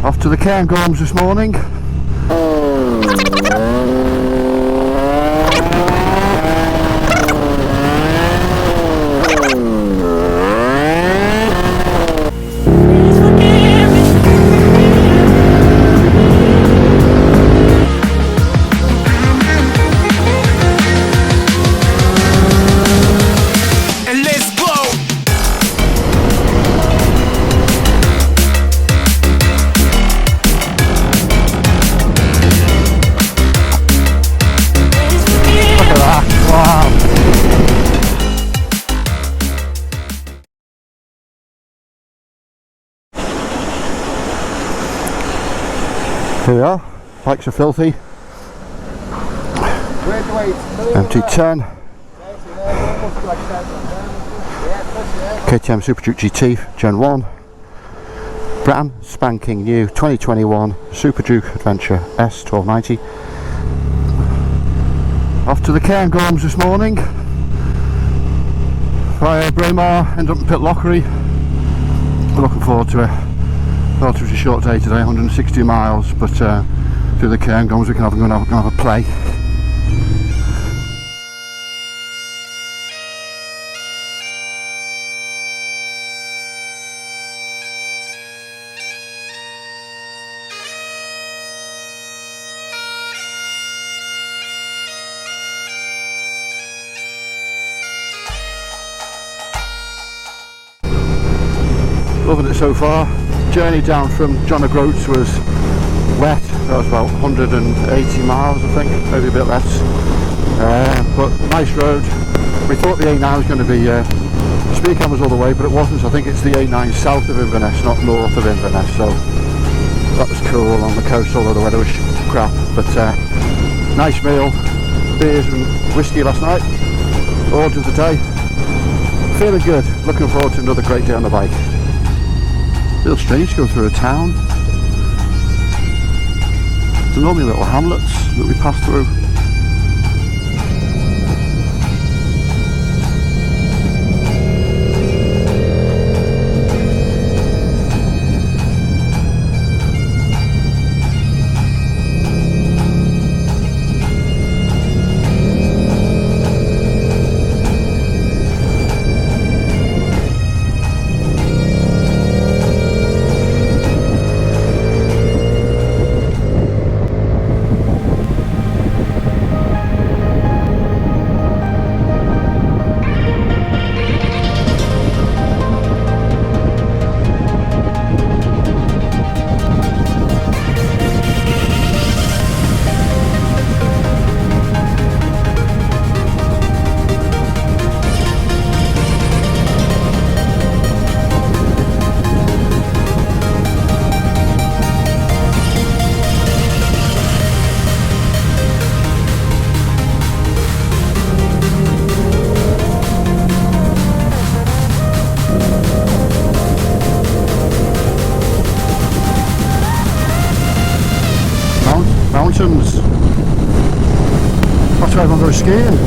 Off to the Cairngorms this morning. Here we are, bikes are filthy. MT10, KTM Superduke GT Gen 1, brand spanking new 2021 Superduke Adventure S 1290. Off to the Cairngorms this morning via Braemar, end up in Pit Lockery. We're looking forward to it. Thought it was a short day today, 160 miles, but through the Cairngorms we can have a play. Loving it so far. Journey down from John O'Groats was wet. That was about 180 miles, I think, maybe a bit less. But nice road. We thought the A9 was going to be speed cameras all the way, but it wasn't. I think it's the A9 south of Inverness, not north of Inverness. So that was cool on the coast, although the weather was crap. But nice meal, beers and whiskey last night. Order of the day. Feeling good. Looking forward to another great day on the bike. Feels strange to go through a town. There's normally little hamlets that we pass through. Mountains. That's why everyone goes skiing.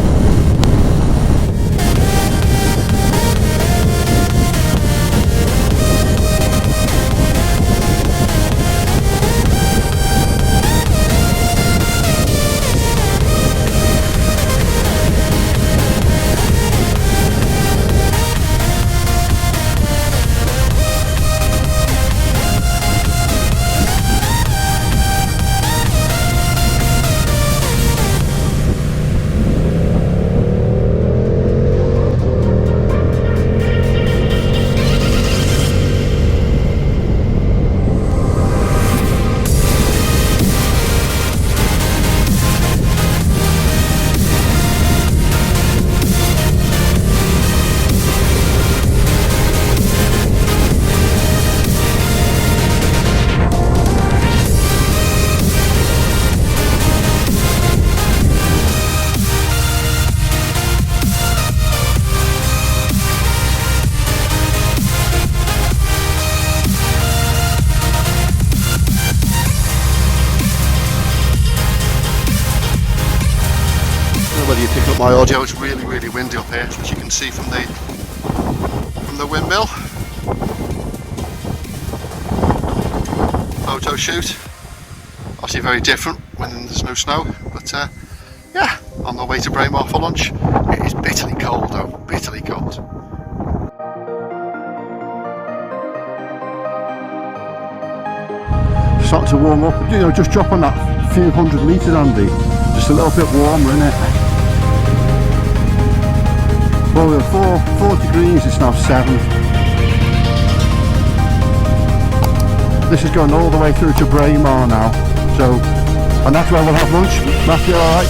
Whether you pick up my audio, it's really windy up here, as you can see from the windmill. photo shoot. Obviously very different when there's no snow, but yeah, on the way to Braemar for lunch. It is bitterly cold though, bitterly cold. Starting to warm up, you know, just dropping that few hundred litres, Andy. Just a little bit warmer, isn't it? Well, we were 4 degrees, it's now 7. This is going all the way through to Braemar now, so, and that's where we'll have lunch. Matthew, alright?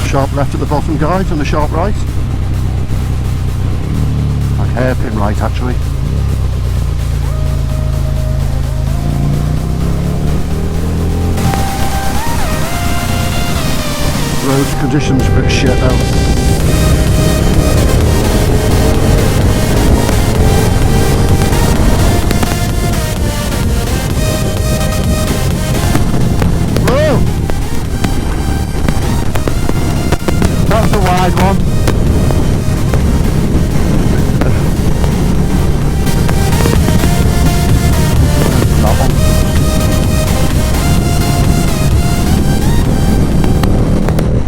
Sharp left at the bottom, guys, and a sharp right. Like hairpin right, actually. Road conditions a bit shit though. That's a wide one. That one.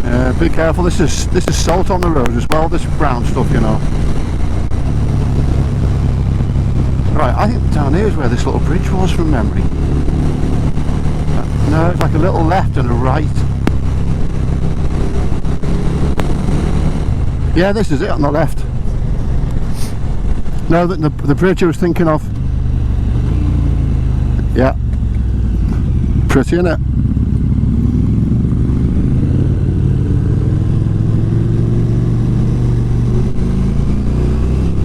Yeah, be careful. This is salt on the road as well. This brown stuff, you know. Right, I think down here is where this little bridge was from memory. No, it's like a little left and a right. Yeah, this is it on the left. No, the bridge I was thinking of. Yeah. Pretty, isn't it?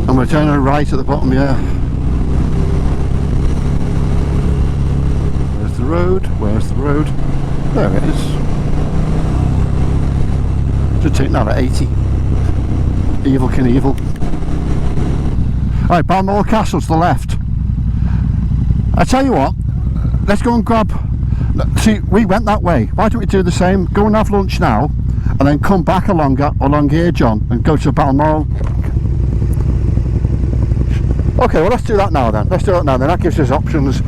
And we're turning right at the bottom, yeah. Where's the road? Where's the road? There it is. Should take that at 80. Evil Knievel. Right, Balmoral Castle to the left. I tell you what, let's go and grab. See, we went that way. Why don't we do the same? Go and have lunch now, and then come back along here, John, and go to Balmoral. Okay, well let's do that now then. Let's do that now then. That gives us options.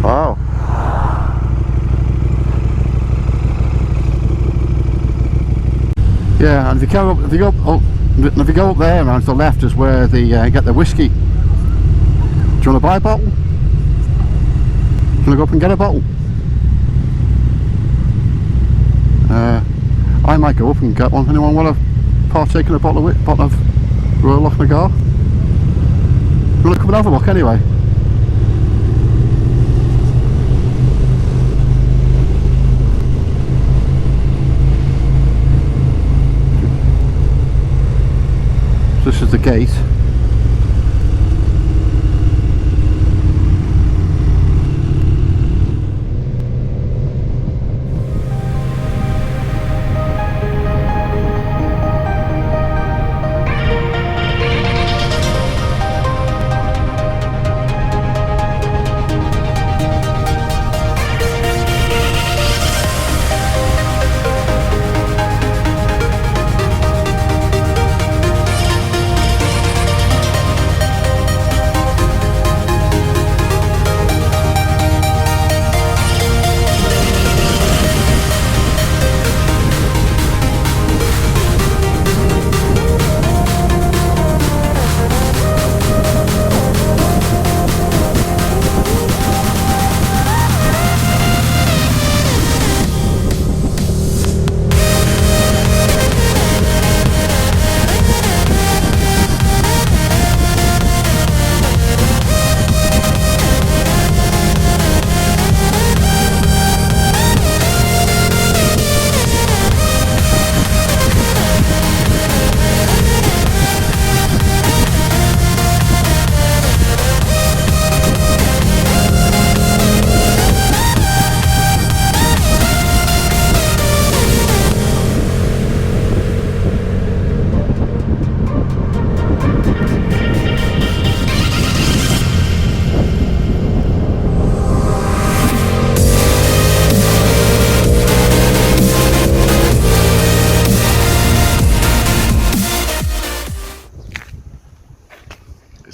Wow. Yeah, and if you go up there around to the left is where they get the whiskey. Do you want to buy a bottle? Do you want to go up and get a bottle? I might go up and get one. Anyone want to partake in a bottle of Royal Lochnagar? You want to come and have a look anyway? This is the gate.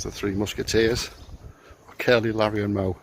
the Three Musketeers. Curly, Larry and Moe.